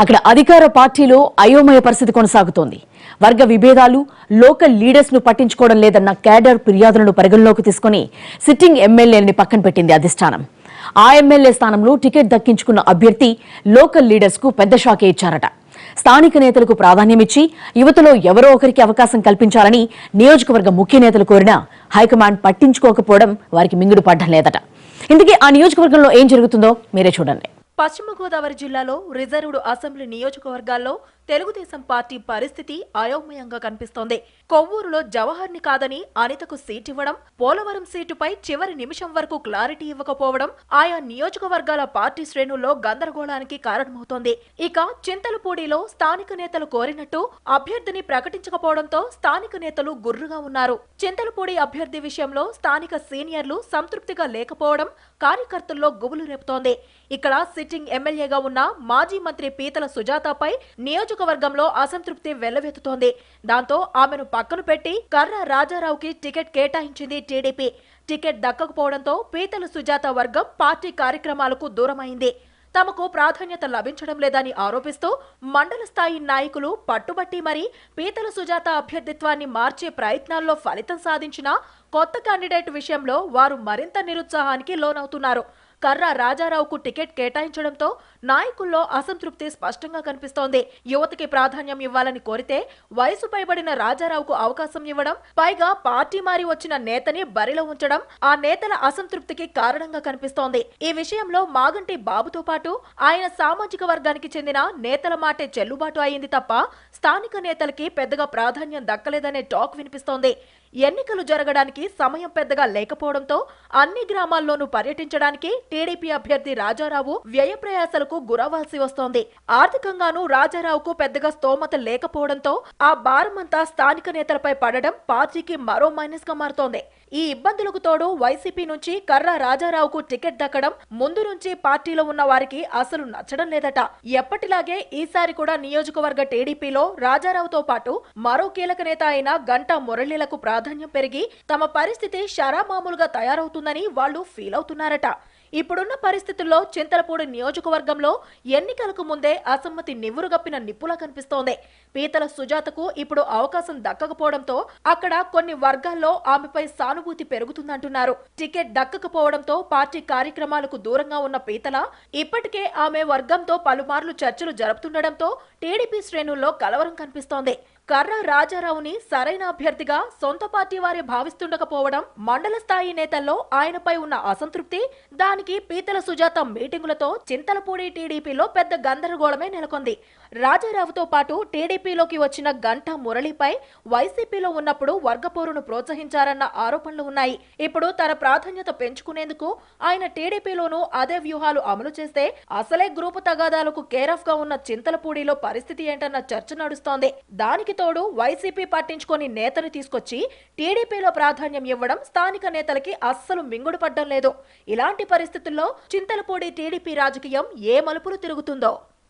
అక్కడ అధికార పార్టీలో అయోమయ పరిస్థితి కొనసాగుతోంది. వర్గ విభేదాలు, లోకల్ లీడర్స్ ను పట్టించుకోవడం లేదన్న క్యాడర్ ఫిర్యాదులను పరిగణలోకి తీసుకుని సిట్టింగ్ ఎమ్మెల్యేలని పక్కన పెట్టింది అధిష్టానం. ఆ ఎమ్మెల్యే స్థానంలో టికెట్ దక్కించుకున్న అభ్యర్థి లోకల్ లీడర్స్ కు పెద్ద షాకే ఇచ్చారట. స్థానిక నేతలకు ప్రాధాన్యమిచ్చి యువతలో ఎవరో ఒకరికి అవకాశం కల్పించాలని నియోజకవర్గ ముఖ్య నేతలు కోరినా హైకమాండ్ పట్టించుకోకపోవడం వారికి మింగుడు పడ్డం లేదట. ఇందుకే ఆ నియోజకవర్గంలో ఏం జరుగుతుందో మీరే చూడండి. పశ్చిమ గోదావరి జిల్లాలో రిజర్వ్డ్ అసెంబ్లీ నియోజకవర్గాల్లో తెలుగుదేశం పార్టీ పరిస్థితి అయోమయంగా కనిపిస్తోంది. కొవ్వూరులో జవహర్ ని కాదని అనితకు సీట్ ఇవ్వడం, పోలవరం సీటుపై చివరి నిమిషం వరకు క్లారిటీ ఇవ్వకపోవడం ఆయా నియోజకవర్గాల పార్టీ శ్రేణుల్లో గందరగోళానికి కారణమవుతోంది. ఇక చింతలపూడిలో స్థానిక నేతలు కోరినట్టు అభ్యర్థిని ప్రకటించకపోవడంతో స్థానిక నేతలు గుర్రుగా ఉన్నారు. చింతలపూడి అభ్యర్థి విషయంలో స్థానిక సీనియర్లు సంతృప్తిగా లేకపోవడం కార్యకర్తల్లో గుబులు రేపుతోంది. ఇక్కడ సిట్టింగ్ ఎమ్మెల్యేగా ఉన్న మాజీ మంత్రి పీతల సుజాతపై నియోజకవర్గంలో అసంతృప్తి వెల్లవెత్తుతోంది. దాంతో ఆమెను పక్కన పెట్టి కర్ర రాజారావుకి టికెట్ కేటాయించింది టీడీపీ. టికెట్ దక్కకపోవడంతో పీతల సుజాత వర్గం పార్టీ కార్యక్రమాలకు దూరమైంది. తమకు ప్రాధాన్యత లభించడం లేదని ఆరోపిస్తూ మండల స్థాయి నాయకులు పట్టుబట్టి మరీ పీతల సుజాత అభ్యర్థిత్వాన్ని మార్చే ప్రయత్నాల్లో ఫలితం సాధించిన కొత్త క్యాండిడేట్ విషయంలో వారు మరింత నిరుత్సాహానికి లోనవుతున్నారు. కర్ర రాజారావుకు టికెట్ కేటాయించడంతో నాయకుల్లో అసంతృప్తి స్పష్టంగా కనిపిస్తోంది. యువతకి ప్రాధాన్యం ఇవ్వాలని కోరితే వయసు పైబడిన రాజారావుకు అవకాశం ఇవ్వడం, పైగా పార్టీ మారి వచ్చిన నేతని బరిలో ఉంచడం ఆ నేతల అసంతృప్తికి కారణంగా కనిపిస్తోంది. ఈ విషయంలో మాగంటి బాబుతో పాటు ఆయన సామాజిక వర్గానికి చెందిన నేతల మాటే చెల్లుబాటు అయింది తప్ప స్థానిక నేతలకి పెద్దగా ప్రాధాన్యం దక్కలేదనే టాక్ వినిపిస్తోంది. ఎన్నికలు జరగడానికి సమయం పెద్దగా లేకపోవడంతో అన్ని గ్రామాల్లోనూ పర్యటించడానికి టీడీపీ అభ్యర్థి రాజారావు వ్యయ ప్రయాసలకు గురవాల్సి వస్తోంది. ఆర్థికంగానూ రాజారావుకు పెద్దగా స్తోమత లేకపోవడంతో ఆ భారమంతా స్థానిక నేతలపై పడడం పార్టీకి మరో మైనస్ గా మారుతోంది. ఈ ఇబ్బందులకు తోడు వైసీపీ నుంచి కర్ర రాజారావుకు టికెట్ దక్కడం ముందు నుంచి పార్టీలో ఉన్న వారికి అసలు నచ్చడం లేదట. ఎప్పటిలాగే ఈసారి కూడా నియోజకవర్గ టీడీపీలో రాజారావుతో పాటు మరో కీలక నేత అయిన గంటా మురళీలకు ప్రాధాన్యం పెరిగి తమ పరిస్థితి షరామామూలుగా తయారవుతుందని వాళ్లు ఫీల్ అవుతున్నారట. ఇప్పుడున్న పరిస్థితుల్లో చింతలపూడి నియోజకవర్గంలో ఎన్నికలకు ముందే అసమ్మతి నివ్వురుగప్పిన నిప్పులా కనిపిస్తోంది. పీతల సుజాతకు ఇప్పుడు అవకాశం దక్కకపోవడంతో అక్కడ కొన్ని వర్గాల్లో ఆమెపై సానుభూతి పెరుగుతుందంటున్నారు. టికెట్ దక్కకపోవడంతో పార్టీ కార్యక్రమాలకు దూరంగా ఉన్న పీతల ఇప్పటికే ఆమె వర్గంతో పలుమార్లు చర్చలు జరుపుతుండటంతో టీడీపీ శ్రేణుల్లో కలవరం కనిపిస్తోంది. కర్ర రాజారావుని సరైన అభ్యర్థిగా సొంత పార్టీ వారే భావిస్తుండకపోవడం, మండల స్థాయి నేతల్లో ఆయనపై ఉన్న అసంతృప్తి, దానికి పీతల సుజాత మీటింగులతో చింతలపూడి టీడీపీలో పెద్ద గందరగోళమే నెలకొంది. రాజారావుతో పాటు టీడీపీలోకి వచ్చిన గంటా మురళిపై వైసీపీలో ఉన్నప్పుడు వర్గపోరును ప్రోత్సహించారన్న ఆరోపణలు ఉన్నాయి. ఇప్పుడు తన ప్రాధాన్యత పెంచుకునేందుకు ఆయన టీడీపీలోనూ అదే వ్యూహాలు అమలు చేస్తే అసలే గ్రూపు తగాదాలకు కేరాఫ్ గా ఉన్న చింతలపూడిలో పరిస్థితి ఏంటన్న చర్చ నడుస్తోంది. దానికి తోడు వైసీపీ పట్టించుకొని నేతను తీసుకొచ్చి టీడీపీలో ప్రాధాన్యం ఇవ్వడం స్థానిక నేతలకి అస్సలు మింగుడు పడ్డం లేదు. ఇలాంటి పరిస్థితుల్లో చింతలపూడి టీడీపీ రాజకీయం ఏ మలుపులు తిరుగుతుందో.